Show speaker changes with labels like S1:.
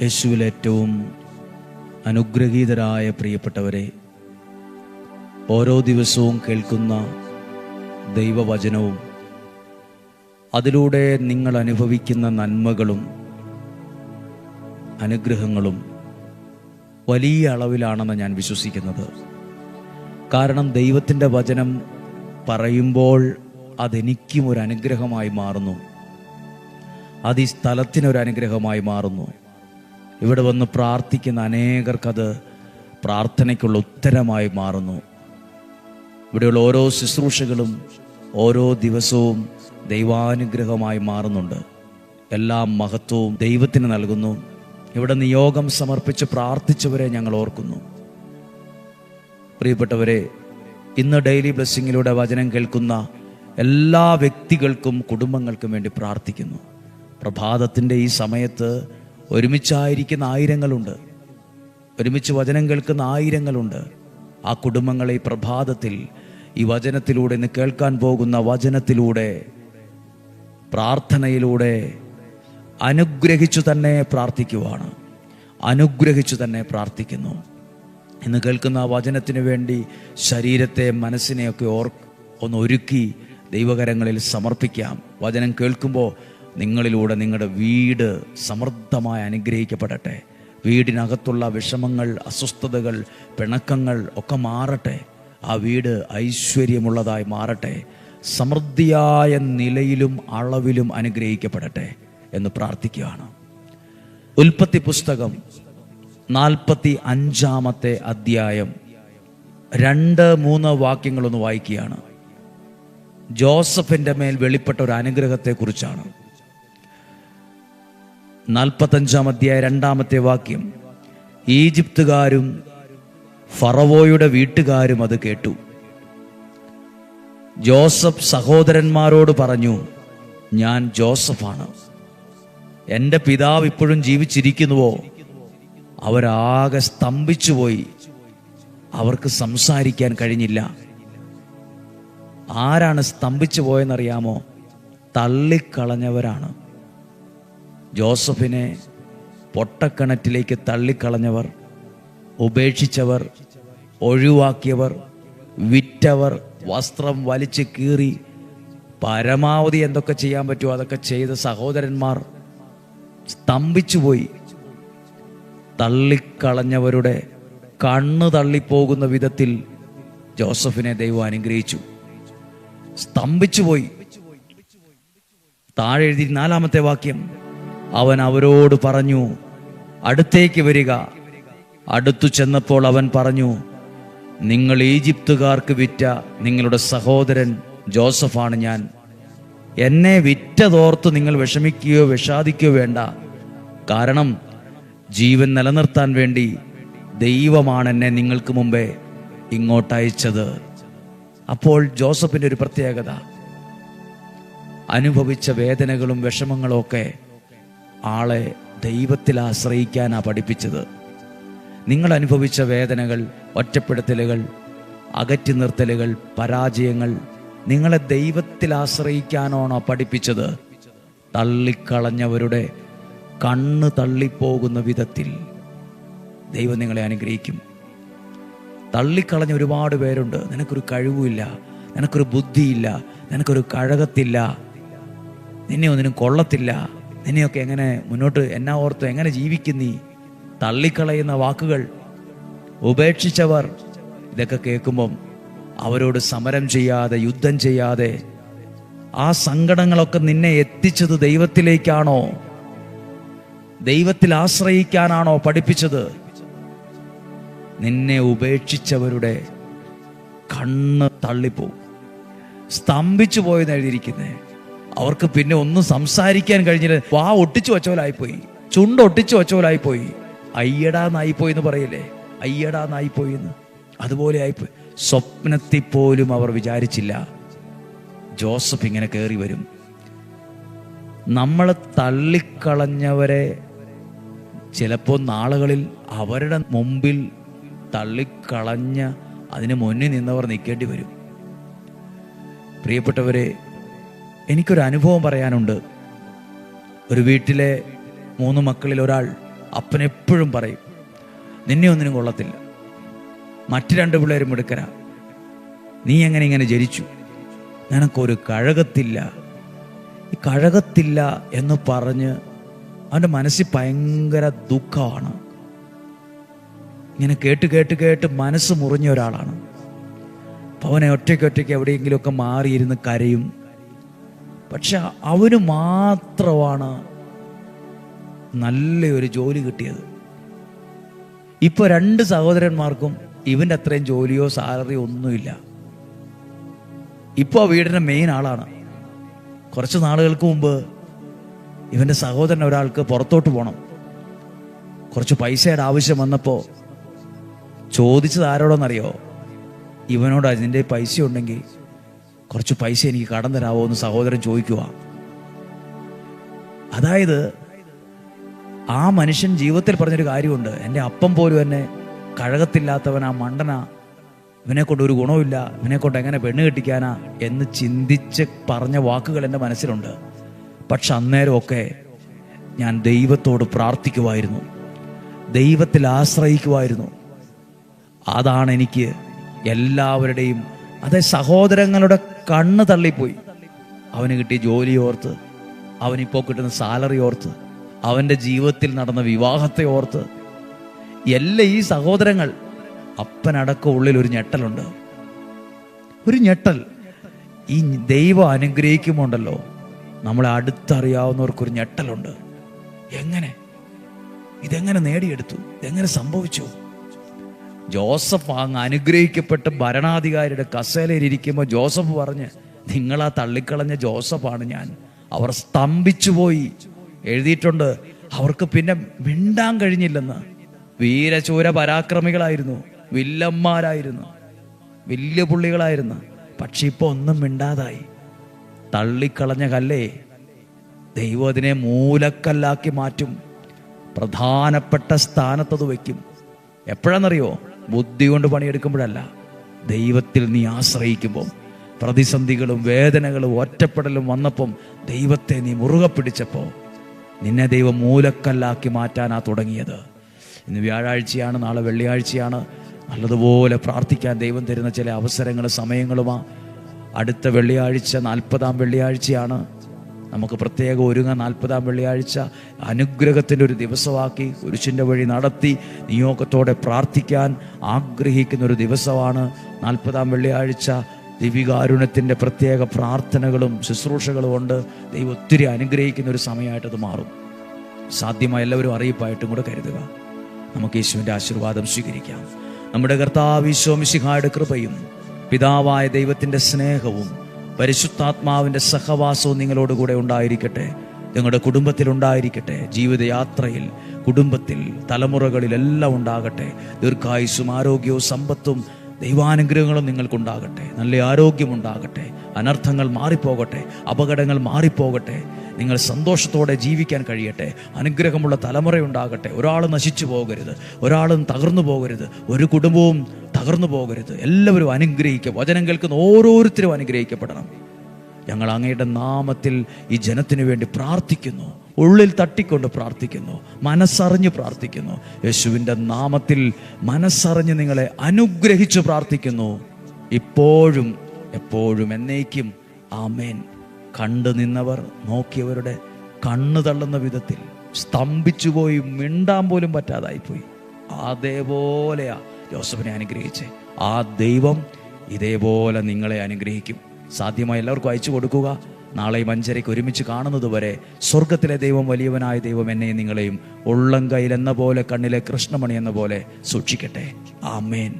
S1: യേശുവിൽ ഏറ്റവും അനുഗ്രഹീതരായ പ്രിയപ്പെട്ടവരെ, ഓരോ ദിവസവും കേൾക്കുന്ന ദൈവവചനവും അതിലൂടെ നിങ്ങൾ അനുഭവിക്കുന്ന നന്മകളും അനുഗ്രഹങ്ങളും വലിയ അളവിലാണെന്ന് ഞാൻ വിശ്വസിക്കുന്നത്. കാരണം ദൈവത്തിൻ്റെ വചനം പറയുമ്പോൾ അതെനിക്കും ഒരു അനുഗ്രഹമായി മാറുന്നു, അത് ഈ സ്ഥലത്തിനൊരു അനുഗ്രഹമായി മാറുന്നു. ഇവിടെ വന്ന് പ്രാർത്ഥിക്കുന്ന അനേകർക്കത് പ്രാർത്ഥനയ്ക്കുള്ള ഉത്തരമായി മാറുന്നു. ഇവിടെയുള്ള ഓരോ ശുശ്രൂഷകളും ഓരോ ദിവസവും ദൈവാനുഗ്രഹമായി മാറുന്നുണ്ട്. എല്ലാ മഹത്വവും ദൈവത്തിന് നൽകുന്നു. ഇവിടെ നിയോഗം സമർപ്പിച്ച് പ്രാർത്ഥിച്ചവരെ ഞങ്ങൾ ഓർക്കുന്നു. പ്രിയപ്പെട്ടവരെ, ഇന്ന് ഡെയിലി ബ്ലെസ്സിങ്ങിലൂടെ വചനം കേൾക്കുന്ന എല്ലാ വ്യക്തികൾക്കും കുടുംബങ്ങൾക്കും വേണ്ടി പ്രാർത്ഥിക്കുന്നു. പ്രഭാതത്തിൻ്റെ ഈ സമയത്ത് ഒരുമിച്ചായിരിക്കുന്ന ആയിരങ്ങളുണ്ട്, ഒരുമിച്ച് വചനം കേൾക്കുന്ന ആയിരങ്ങളുണ്ട്. ആ കുടുംബങ്ങളെ ഈ പ്രഭാതത്തിൽ ഈ വചനത്തിലൂടെ, ഇന്ന് കേൾക്കാൻ പോകുന്ന വചനത്തിലൂടെ, പ്രാർത്ഥനയിലൂടെ അനുഗ്രഹിച്ചു തന്നെ പ്രാർത്ഥിക്കുവാണ്, അനുഗ്രഹിച്ചു തന്നെ പ്രാർത്ഥിക്കുന്നു. ഇന്ന് കേൾക്കുന്ന വചനത്തിന് വേണ്ടി ശരീരത്തെ മനസ്സിനെയൊക്കെ ഒന്ന് ഒരുക്കി ദൈവകരങ്ങളിൽ സമർപ്പിക്കാം. വചനം കേൾക്കുമ്പോൾ നിങ്ങളിലൂടെ നിങ്ങളുടെ വീട് സമൃദ്ധമായി അനുഗ്രഹിക്കപ്പെടട്ടെ. വീടിനകത്തുള്ള വിഷമങ്ങൾ, അസ്വസ്ഥതകൾ, പിണക്കങ്ങൾ ഒക്കെ മാറട്ടെ. ആ വീട് ഐശ്വര്യമുള്ളതായി മാറട്ടെ. സമൃദ്ധിയായ നിലയിലും അളവിലും അനുഗ്രഹിക്കപ്പെടട്ടെ എന്ന് പ്രാർത്ഥിക്കുകയാണ്. ഉൽപ്പത്തി പുസ്തകം 45-ാമത്തെ അധ്യായം 2-3 വാക്യങ്ങളൊന്ന് വായിക്കുകയാണ്. ജോസഫിന്റെ മേൽ വെളിപ്പെട്ട ഒരു അനുഗ്രഹത്തെക്കുറിച്ചാണ്. 45-ാം അധ്യായം 2-ാമത്തെ വാക്യം: ഈജിപ്തുകാരും ഫറവോയുടെ വീട്ടുകാരും അത് കേട്ടു. ജോസഫ് സഹോദരന്മാരോട് പറഞ്ഞു, ഞാൻ ജോസഫാണ്. എൻ്റെ പിതാവ് ഇപ്പോഴും ജീവിച്ചിരിക്കുന്നുവോ? അവരാകെ സ്തംഭിച്ചുപോയി. അവർക്ക് സംസാരിക്കാൻ കഴിഞ്ഞില്ല. ആരാണ് സ്തംഭിച്ചു പോയെന്നറിയാമോ? തള്ളിക്കളഞ്ഞവരാണ്. ജോസഫിനെ പൊട്ടക്കിണറ്റിലേക്ക് തള്ളിക്കളഞ്ഞവർ, ഉപേക്ഷിച്ചവർ, ഒഴിവാക്കിയവർ, വിറ്റവർ, വസ്ത്രം വലിച്ചു കീറി പരമാവധി എന്തൊക്കെ ചെയ്യാൻ പറ്റുമോ അതൊക്കെ ചെയ്ത സഹോദരന്മാർ സ്തംഭിച്ചുപോയി. തള്ളിക്കളഞ്ഞവരുടെ കണ്ണ് തള്ളിപ്പോകുന്ന വിധത്തിൽ ജോസഫിനെ ദൈവം അനുഗ്രഹിച്ചു. സ്തംഭിച്ചുപോയി. താഴെ എഴുതി 4-ാമത്തെ വാക്യം: അവൻ അവരോട് പറഞ്ഞു, അടുത്തേക്ക് വരിക. അടുത്തു ചെന്നപ്പോൾ അവൻ പറഞ്ഞു, നിങ്ങൾ ഈജിപ്തുകാർക്ക് വിറ്റ നിങ്ങളുടെ സഹോദരൻ ജോസഫാണ് ഞാൻ. എന്നെ വിറ്റതോർത്ത് നിങ്ങൾ വിഷമിക്കുകയോ വിഷാദിക്കുകയോ വേണ്ട. കാരണം ജീവൻ നിലനിർത്താൻ വേണ്ടി ദൈവമാണ് എന്നെ നിങ്ങൾക്ക് മുമ്പേ ഇങ്ങോട്ടയച്ചത്. അപ്പോൾ ജോസഫിൻ്റെ ഒരു പ്രത്യേകത, അനുഭവിച്ച വേദനകളും വിഷമങ്ങളും ഒക്കെ ആളെ ദൈവത്തിൽ ആശ്രയിക്കാനാണ് പഠിപ്പിച്ചത്. നിങ്ങൾ അനുഭവിച്ച വേദനകൾ, ഒറ്റപ്പെടുത്തലുകൾ, അകറ്റി നിർത്തലുകൾ, പരാജയങ്ങൾ നിങ്ങളെ ദൈവത്തിൽ ആശ്രയിക്കാനാണോ പഠിപ്പിച്ചത്? തള്ളിക്കളഞ്ഞവരുടെ കണ്ണ് തള്ളിപ്പോകുന്ന വിധത്തിൽ ദൈവം നിങ്ങളെ അനുഗ്രഹിക്കും. തള്ളിക്കളഞ്ഞ ഒരുപാട് പേരുണ്ട്. നിനക്കൊരു കഴിവുമില്ല, നിനക്കൊരു ബുദ്ധിയില്ല, നിനക്കൊരു കഴകത്തില്ല, നിന്നെ ഒന്നിനും കൊള്ളത്തില്ല, നിന്നെയൊക്കെ എങ്ങനെ മുന്നോട്ട് എന്നാ ഓർത്ത് എങ്ങനെ ജീവിക്കും നീ? തള്ളിക്കളയുന്ന വാക്കുകൾ, ഉപേക്ഷിച്ചവർ, ഇതൊക്കെ കേൾക്കുമ്പം അവരോട് സമരം ചെയ്യാതെ, യുദ്ധം ചെയ്യാതെ, ആ സങ്കടങ്ങളൊക്കെ നിന്നെ എത്തിച്ചത് ദൈവത്തിലേക്കാണോ? ദൈവത്തിൽ ആശ്രയിക്കാനാണോ പഠിപ്പിച്ചത്? നിന്നെ ഉപേക്ഷിച്ചവരുടെ കണ്ണ് തള്ളിപ്പോവും. സ്തംഭിച്ചു പോയെന്ന് എഴുതിയിരിക്കുന്നേ. അവർക്ക് പിന്നെ ഒന്നും സംസാരിക്കാൻ കഴിഞ്ഞില്ല. വാ ഒട്ടിച്ചു വച്ചോലായിപ്പോയി, ചുണ്ടൊട്ടിച്ചു വച്ചോലായിപ്പോയി. അയ്യടാന്നായിപ്പോയി എന്ന് പറയില്ലേ, അയ്യടാന്നായിപ്പോയി എന്ന്, അതുപോലെ ആയിപ്പോയി. സ്വപ്നത്തിൽ പോലും അവർ വിചാരിച്ചില്ല ജോസഫ് ഇങ്ങനെ കയറി വരും. നമ്മൾ തള്ളിക്കളഞ്ഞവരെ ചിലപ്പോൾ നാളുകളിൽ അവരുടെ മുമ്പിൽ തള്ളിക്കളഞ്ഞ അതിന് മുന്നിൽ നിന്നവർ നിൽക്കേണ്ടി വരും. പ്രിയപ്പെട്ടവരെ, എനിക്കൊരു അനുഭവം പറയാനുണ്ട്. ഒരു വീട്ടിലെ 3 മക്കളിൽ ഒരാൾ അപ്പൻ എപ്പോഴും പറയും, നിന്നെ ഒന്നിനും കൊള്ളത്തില്ല, മറ്റു 2 പിള്ളേരും മിടുക്കരാ, നീ എങ്ങനെ ഇങ്ങനെ ജനിച്ചു, നിനക്കൊരു കഴകത്തില്ല. ഈ കഴകത്തില്ല എന്ന് പറഞ്ഞ് അവൻ്റെ മനസ്സിൽ ഭയങ്കര ദുഃഖമാണ്. ഇങ്ങനെ കേട്ട് കേട്ട് കേട്ട് മനസ്സ് മുറിഞ്ഞ ഒരാളാണ്. അപ്പോൾ അവനെ ഒറ്റയ്ക്ക് എവിടെയെങ്കിലുമൊക്കെ മാറിയിരുന്ന് കരയും. പക്ഷെ അവന് മാത്രമാണ് നല്ലൊരു ജോലി കിട്ടിയത്. ഇപ്പോൾ 2 സഹോദരന്മാർക്കും ഇവൻ്റെ അത്രയും ജോലിയോ സാലറിയോ ഒന്നുമില്ല. ഇപ്പോൾ വീടിൻ്റെ മെയിൻ ആളാണ്. കുറച്ച് നാളുകൾക്ക് മുമ്പ് ഇവൻ്റെ സഹോദരൻ ഒരാൾക്ക് പുറത്തോട്ട് പോകണം. കുറച്ച് പൈസയുടെ ആവശ്യം വന്നപ്പോൾ ചോദിച്ചത് ആരോടെന്നറിയോ? ഇവനോട് അതിൻ്റെ പൈസ ഉണ്ടെങ്കിൽ കുറച്ച് പൈസ എനിക്ക് കടം തരാമോ എന്ന് സഹോദരൻ ചോദിക്കുക. അതായത് ആ മനുഷ്യൻ ജീവിതത്തിൽ പറഞ്ഞൊരു കാര്യമുണ്ട്, എൻ്റെ അപ്പം പോലും എന്നെ കഴകത്തില്ലാത്തവൻ, ആ മണ്ടനാ, ഇവനെ കൊണ്ട് ഒരു ഗുണമില്ല, ഇവനെ കൊണ്ട് എങ്ങനെ പെണ്ണ് കെട്ടിക്കാനാ എന്ന് ചിന്തിച്ച് പറഞ്ഞ വാക്കുകൾ എൻ്റെ മനസ്സിലുണ്ട്. പക്ഷെ അന്നേരമൊക്കെ ഞാൻ ദൈവത്തോട് പ്രാർത്ഥിക്കുമായിരുന്നു, ദൈവത്തിൽ ആശ്രയിക്കുമായിരുന്നു. അതാണ് എനിക്ക് എല്ലാവരുടെയും, അതായത് സഹോദരങ്ങളുടെ കണ്ണ് തള്ളിപ്പോയി. അവന് കിട്ടിയ ജോലി ഓർത്ത്, അവനിപ്പോൾ കിട്ടുന്ന സാലറി ഓർത്ത്, അവൻ്റെ ജീവിതത്തിൽ നടന്ന വിവാഹത്തെ ഓർത്ത്, എല്ലാ ഈ സഹോദരങ്ങൾ അപ്പനടക്കം ഉള്ളിൽ ഒരു ഞെട്ടലുണ്ട്. ഒരു ഞെട്ടൽ. ഈ ദൈവം അനുഗ്രഹിക്കുമ്പോണ്ടല്ലോ നമ്മളെ അടുത്തറിയാവുന്നവർക്കൊരു ഞെട്ടലുണ്ട്. ഇതെങ്ങനെ നേടിയെടുത്തു, ഇതെങ്ങനെ സംഭവിച്ചു? ജോസഫ് അങ്ങ് അനുഗ്രഹിക്കപ്പെട്ട് ഭരണാധികാരിയുടെ കസേലയിൽ ഇരിക്കുമ്പോൾ ജോസഫ് പറഞ്ഞ്, നിങ്ങളാ തള്ളിക്കളഞ്ഞ ജോസഫാണ് ഞാൻ. അവർ സ്തംഭിച്ചു പോയി. എഴുതിയിട്ടുണ്ട്, അവർക്ക് പിന്നെ മിണ്ടാൻ കഴിഞ്ഞില്ലെന്ന്. വീരചൂര പരാക്രമികളായിരുന്നു, വില്ലന്മാരായിരുന്നു, വലിയ പുള്ളികളായിരുന്നു. പക്ഷെ ഇപ്പൊ ഒന്നും മിണ്ടാതായി. തള്ളിക്കളഞ്ഞ കല്ലേ ദൈവം അതിനെ മൂലക്കല്ലാക്കി മാറ്റും, പ്രധാനപ്പെട്ട സ്ഥാനത്തത് വയ്ക്കും. എപ്പോഴാണെന്നറിയോ? ബുദ്ധി കൊണ്ട് പണിയെടുക്കുമ്പോഴല്ല, ദൈവത്തിൽ നീ ആശ്രയിക്കുമ്പോൾ. പ്രതിസന്ധികളും വേദനകളും ഒറ്റപ്പെടലും വന്നപ്പം ദൈവത്തെ നീ മുറുകെ പിടിച്ചപ്പോൾ നിന്നെ ദൈവം മൂലക്കല്ലാക്കി മാറ്റാനാ തുടങ്ങിയത്. ഇന്ന് വ്യാഴാഴ്ചയാണ്, നാളെ വെള്ളിയാഴ്ചയാണ്. നല്ലതുപോലെ പ്രാർത്ഥിക്കാൻ ദൈവം തരുന്ന ചില അവസരങ്ങളും സമയങ്ങളുമാണ്. അടുത്ത വെള്ളിയാഴ്ച 40-ാം വെള്ളിയാഴ്ചയാണ്. നമുക്ക് പ്രത്യേകം ഒരുങ്ങാൻ 40-ാം വെള്ളിയാഴ്ച അനുഗ്രഹത്തിൻ്റെ ഒരു ദിവസമാക്കി കുരിശിൻ്റെ വഴി നടത്തി നിയോഗത്തോടെ പ്രാർത്ഥിക്കാൻ ആഗ്രഹിക്കുന്ന ഒരു ദിവസമാണ് 40-ാം വെള്ളിയാഴ്ച. ദിവികാരുണ്യത്തിൻ്റെ പ്രത്യേക പ്രാർത്ഥനകളും ശുശ്രൂഷകളും കൊണ്ട് ദൈവം ഒത്തിരി അനുഗ്രഹിക്കുന്ന ഒരു സമയമായിട്ടത് മാറും. സാധ്യമായ എല്ലാവരും അറിയിപ്പായിട്ടും കൂടെ കരുതുക. നമുക്ക് യേശുവിൻ്റെ ആശീർവാദം സ്വീകരിക്കാം. നമ്മുടെ കർത്താവ് ഈശോ മിശിഹായുടെ കൃപയും പിതാവായ ദൈവത്തിൻ്റെ സ്നേഹവും പരിശുദ്ധാത്മാവിൻ്റെ സഹവാസവും നിങ്ങളോടുകൂടെ ഉണ്ടായിരിക്കട്ടെ, നിങ്ങളുടെ കുടുംബത്തിലുണ്ടായിരിക്കട്ടെ. ജീവിതയാത്രയിൽ, കുടുംബത്തിൽ, തലമുറകളിലെല്ലാം ഉണ്ടാകട്ടെ. ദീർഘായുസ്സും ആരോഗ്യവും സമ്പത്തും ദൈവാനുഗ്രഹങ്ങളും നിങ്ങൾക്കുണ്ടാകട്ടെ. നല്ല ആരോഗ്യമുണ്ടാകട്ടെ. അനർത്ഥങ്ങൾ മാറിപ്പോകട്ടെ, അപകടങ്ങൾ മാറിപ്പോകട്ടെ. നിങ്ങൾ സന്തോഷത്തോടെ ജീവിക്കാൻ കഴിയട്ടെ. അനുഗ്രഹമുള്ള തലമുറയുണ്ടാകട്ടെ. ഒരാൾ നശിച്ചു പോകരുത്, ഒരാളും തകർന്നു പോകരുത്, ഒരു കുടുംബവും തകർന്നു പോകരുത്. എല്ലാവരും അനുഗ്രഹിക്കുക. വചനം കേൾക്കുന്ന ഓരോരുത്തരും അനുഗ്രഹിക്കപ്പെടണം. ഞങ്ങൾ അങ്ങയുടെ നാമത്തിൽ ഈ ജനത്തിനു വേണ്ടി പ്രാർത്ഥിക്കുന്നു, ഉള്ളിൽ തട്ടിക്കൊണ്ട് പ്രാർത്ഥിക്കുന്നു, മനസ്സറിഞ്ഞ് പ്രാർത്ഥിക്കുന്നു. യേശുവിൻ്റെ നാമത്തിൽ മനസ്സറിഞ്ഞ് നിങ്ങളെ അനുഗ്രഹിച്ചു പ്രാർത്ഥിക്കുന്നു, ഇപ്പോഴും എപ്പോഴും എന്നേക്കും. ആമേൻ. കണ്ടു നിന്നവർ നോക്കിയവരുടെ കണ്ണു തള്ളുന്ന വിധത്തിൽ സ്തംഭിച്ചുപോയി, മിണ്ടാൻ പോലും പറ്റാതായിപ്പോയി. അതേപോലെയാ ജോസഫിനെ അനുഗ്രഹിച്ചേ. ആ ദൈവം ഇതേപോലെ നിങ്ങളെ അനുഗ്രഹിക്കും. സാധ്യമായി എല്ലാവർക്കും അയച്ചു കൊടുക്കുക. നാളെയും 5:30 ഒരുമിച്ച് കാണുന്നത് വരെ സ്വർഗത്തിലെ ദൈവം, വലിയവനായ ദൈവം എന്നെയും നിങ്ങളെയും ഉള്ളം കയ്യിൽ എന്ന പോലെ, കണ്ണിലെ കൃഷ്ണമണി എന്ന പോലെ സൂക്ഷിക്കട്ടെ. ആമേൻ.